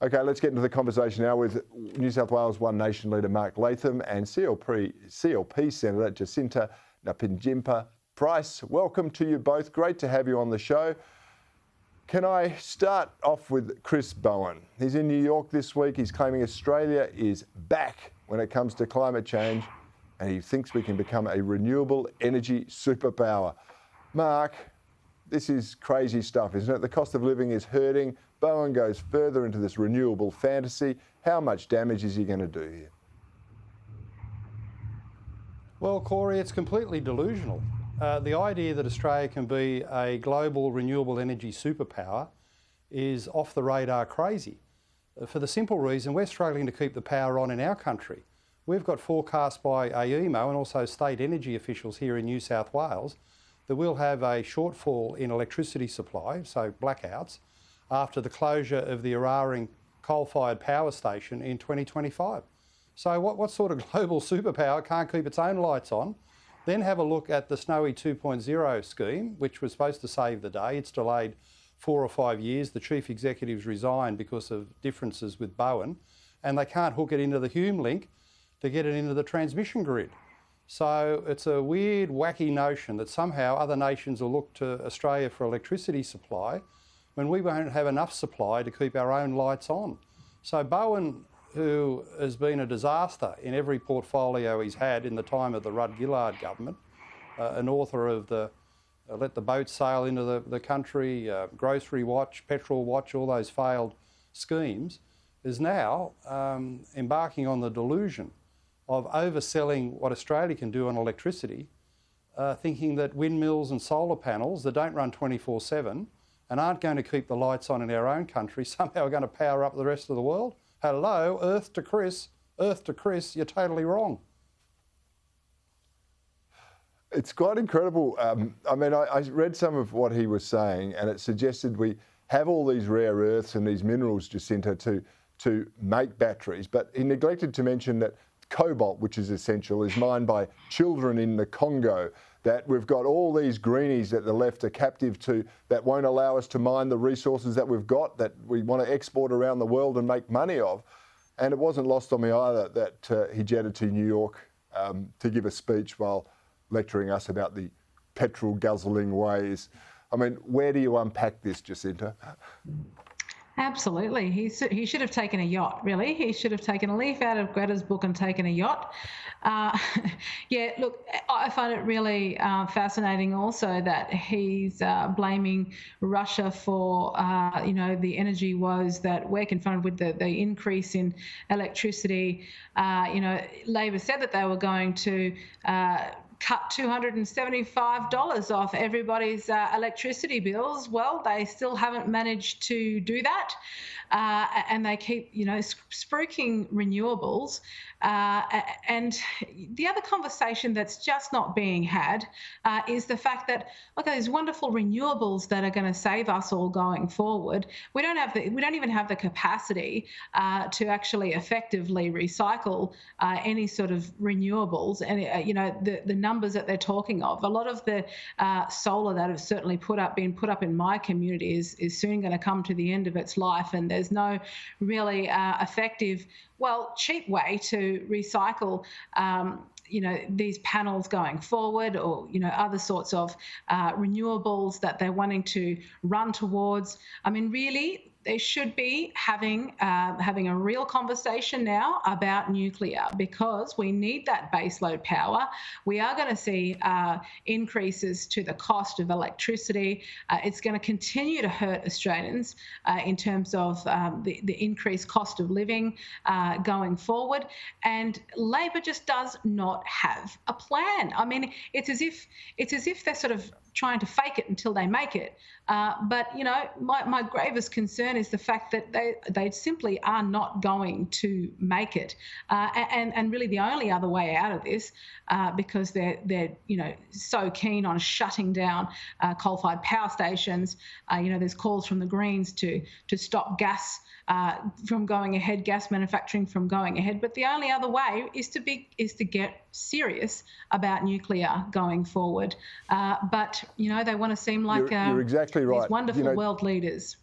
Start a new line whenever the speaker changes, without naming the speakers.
Okay, let's get into the conversation now with New South Wales One Nation leader Mark Latham and CLP Senator Jacinta Nampijinpa Price. Welcome to you both. Great to have you on the show. Can I start off with Chris Bowen? He's in New York this week. He's claiming Australia is back when it comes to climate change, and he thinks we can become a renewable energy superpower. Mark, this is crazy stuff, isn't it? The cost of living is hurting. Bowen goes further into this renewable fantasy. How much damage is he going to do here?
Well, Cory, it's completely delusional. The idea that Australia can be a global renewable energy superpower is off the radar crazy. For the simple reason we're struggling to keep the power on in our country. We've got forecasts by AEMO and also state energy officials here in New South Wales that we'll have a shortfall in electricity supply, so blackouts, after the closure of the Eraring coal-fired power station in 2025. So what sort of global superpower can't keep its own lights on? Then have a look at the Snowy 2.0 scheme, which was supposed to save the day. It's delayed 4 or 5 years. The chief executives resigned because of differences with Bowen, and they can't hook it into the Hume link to get it into the transmission grid. So it's a weird, wacky notion that somehow other nations will look to Australia for electricity supply when we won't have enough supply to keep our own lights on. So Bowen, who has been a disaster in every portfolio he's had in the time of the Rudd-Gillard government, an author of the Let the Boat Sail into the Country, Grocery Watch, Petrol Watch, all those failed schemes, is now embarking on the delusion of overselling what Australia can do on electricity, thinking that windmills and solar panels that don't run 24/7 and aren't going to keep the lights on in our own country somehow are going to power up the rest of the world. Hello, Earth to Chris, you're totally wrong.
It's quite incredible. I mean, I read some of what he was saying, and it suggested we have all these rare earths and these minerals, Jacinta, to make batteries, but he neglected to mention that cobalt, which is essential, is mined by children in the Congo, that we've got all these greenies that the left are captive to that won't allow us to mine the resources that we've got, that we want to export around the world and make money of. And it wasn't lost on me either that he jetted to New York to give a speech while lecturing us about the petrol guzzling ways. I mean, where do you unpack this, Jacinta?
Absolutely. He should have taken a yacht, really. He should have taken a leaf out of Greta's book and taken a yacht. Yeah, look, I find it really fascinating also that he's blaming Russia for, the energy woes that we're confronted with, the increase in electricity. Labor said that they were going to cut $275 off everybody's electricity bills. Well, they still haven't managed to do that. And they keep, spruiking renewables. And the other conversation that's just not being had is the fact that, okay, these wonderful renewables that are going to save us all going forward, we don't even have the capacity to actually effectively recycle any sort of renewables. And the numbers that they're talking of, a lot of the solar that have certainly been put up in my community is soon going to come to the end of its life, and there's no really effective, cheap way to recycle these panels going forward, or other sorts of renewables that they're wanting to run towards. I mean, really, they should be having a real conversation now about nuclear, because we need that baseload power. We are going to see increases to the cost of electricity. It's going to continue to hurt Australians in terms of the increased cost of living going forward. And Labor just does not have a plan. I mean, it's as if they're sort of trying to fake it until they make it. But my gravest concern is the fact that they simply are not going to make it. And really the only other way out of this, because they're so keen on shutting down coal-fired power stations. There's calls from the Greens to stop gas from going ahead, gas manufacturing from going ahead. But the only other way is to get serious about nuclear going forward. But they want to seem like
you're exactly right.
These wonderful world leaders.